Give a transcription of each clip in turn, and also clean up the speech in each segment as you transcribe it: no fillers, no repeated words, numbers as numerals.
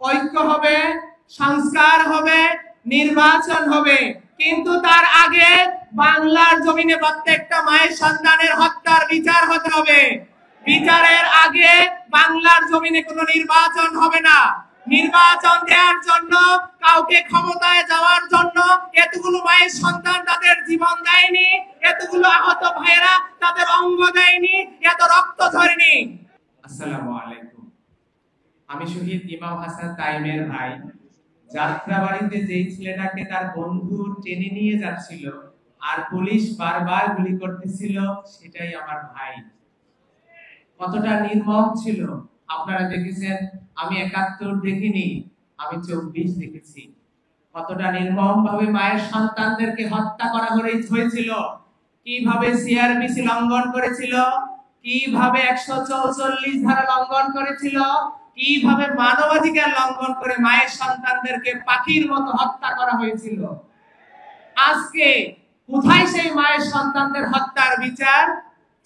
ঐক্য হবে, সংস্কার হবে, নির্বাচন হবে, কিন্তু তার আগে বাংলার জমিনে প্রত্যেকটা মায়ের সন্তানের হত্যার বিচার হতে হবে। বিচারের আগে বাংলার জমিনে কোনো নির্বাচন হবে না। নির্বাচন দেওয়ার জন্য, কাউকে ক্ষমতায় যাওয়ার জন্য এতগুলো মায়ের সন্তান তাদের জীবন দেয়নি, এতগুলো আহত ভাইয়েরা তাদের অঙ্গ দেয়নি, এত রক্ত ঝরেনি। আসসালামু আলাইকুম। আমি শহীদ ইমাম হাসান তাইমের ভাই। যাত্রাবাড়িতে যেই ছেলেটাকে তার বন্ধু টেনে নিয়ে যাচ্ছিল আর পুলিশ বারবার গুলি করতেছিল, সেটাই আমার ভাই। কতটা নির্মম ছিল আপনারা দেখেছেন। আমি ৭১ দেখিনি, আমি ২৪ দেখেছি। কতটা নির্মম ভাবে মায়ের সন্তানদেরকে হত্যা করা হয়েছিল, কিভাবে সিআরপিসি লঙ্ঘন করেছিল, কিভাবে ১৪৪ ধারা লঙ্ঘন করেছিল, কিভাবে মানবাধিকার লঙ্ঘন করে মায়ের সন্তানদেরকে পাখির মতো হত্যা করা হয়েছিল। আজকে কোথায় সেই মায়ের সন্তানদের হত্যার বিচার?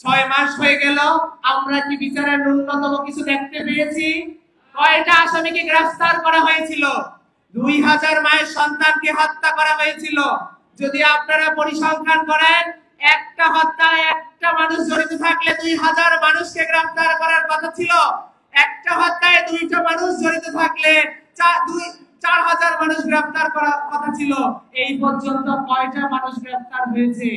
৬ মাস হয়ে গেল, আমরা কি বিচারের ন্যূনতম কিছু দেখতে পেয়েছি? কয়টা আসামিকে গ্রেফতার করা হয়েছিল? ২০০০ মায়ের সন্তানকে হত্যা করা হয়েছিল। যদি আপনারা পরিসংখ্যান করেন, একটা হত্যায় একটা মানুষ জড়িত থাকলে ২০০০ মানুষকে গ্রেফতার করার কথা ছিল। একটা হত্যায় ২টা মানুষ জড়িত থাকলে ৪০০০ মানুষ গ্রেফতার করার কথা ছিল। এই পর্যন্ত কয়টা মানুষ গ্রেফতার হয়েছে?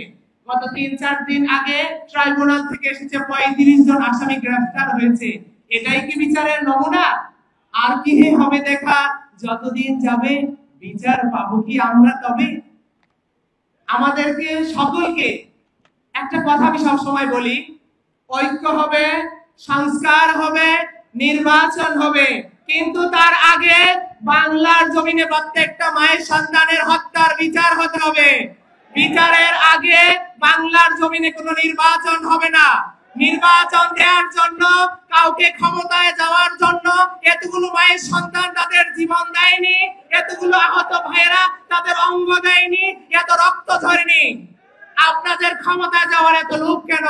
গত ৩-৪ দিন আগে ট্রাইব্যুনাল থেকে এসেছে ৩৫ জন আসামি গ্রেফতার হয়েছে। এটাই কি বিচারের নমুনা? আর কি হবে দেখা? যতদিন যাবে বিচার পাবো কি আমরা? তবে আমাদেরকে সকলকে একটা কথা আমি সবসময় বলি, ঐক্য হবে, সংস্কার হবে, নির্বাচন হবে, কিন্তু তার আগে বাংলার জমিনে প্রত্যেকটা মায়ের সন্তানের হত্যার বিচার হতে হবে। বিচারের আগে বাংলার জমিনে কোনো নির্বাচন হবে না। নির্বাচন দেওয়ার জন্য, কাউকে ক্ষমতায় যাওয়ার জন্য এতগুলো মায়ের সন্তান তাদের জীবন দেয়নি, এতগুলো আহত ভাইয়েরা তাদের অঙ্গ দেয়নি, এত রক্ত ঝরেনি। আপনাদের ক্ষমতায় যাওয়ার এত লোভ কেন?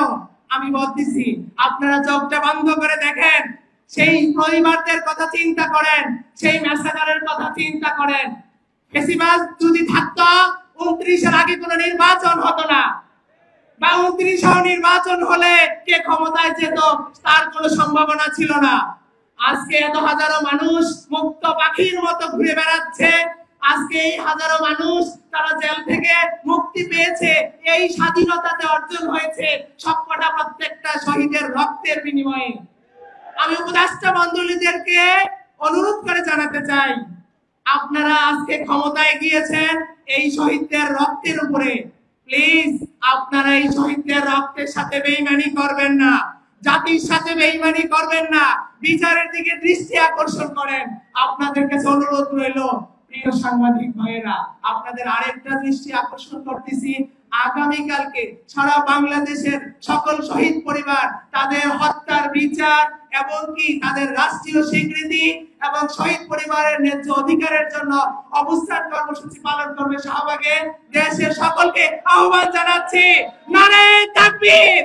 আমি বলতেছি, আপনারা চোখটা বন্ধ করে দেখেন, সেই পরিবারদের কথা চিন্তা করেন, সেই ম্যাসাকারের কথা চিন্তা করেন। ফেসিবাদ যদি থাকতো, ২৯-এর আগে কোনো নির্বাচন হতো না, বা ২৯ নির্বাচন হলে কে ক্ষমতায় যেত তার কোনো সম্ভাবনা ছিল না। আজকে এত হাজারো মানুষ মুক্ত পাখির মতো ঘুরে বেড়াচ্ছে। আজকে এই হাজারো মানুষ তারা জেল থেকে মুক্তি পেয়েছে, এই স্বাধীনতাতে অর্জন হয়েছে সবকটা প্রত্যেকটা শহীদের রক্তের বিনিময়ে। আমি উপদেষ্টা মণ্ডলীদেরকে অনুরোধ করে জানাতে চাই, আপনারা আজকে ক্ষমতায় গিয়েছেন এই শহীদদের রক্তের উপরে। প্লিজ আপনারা এই শহীদদের রক্তের সাথে বেইমানি করবেন না, জাতির সাথে বেইমানি করবেন না, বিচারের দিকে দৃষ্টি আকর্ষণ করেন। আপনাদের কাছে অনুরোধ রইল, প্রিয় সাংবাদিক ভাইয়েরা, আপনাদের আরেকটা দৃষ্টি আকর্ষণ করতেছি। আগামীকালকে সারা বাংলাদেশের সকল শহীদ পরিবার তাদের হত্যার বিচার এবং কি তাদের রাষ্ট্রীয় স্বীকৃতি এবং শহীদ পরিবারের ন্যায্য অধিকারের জন্য অবস্থান কর্মসূচি পালন করবে। শাহবাগে দেশের সকলকে আহ্বান জানাচ্ছি, নারে তাকবীর।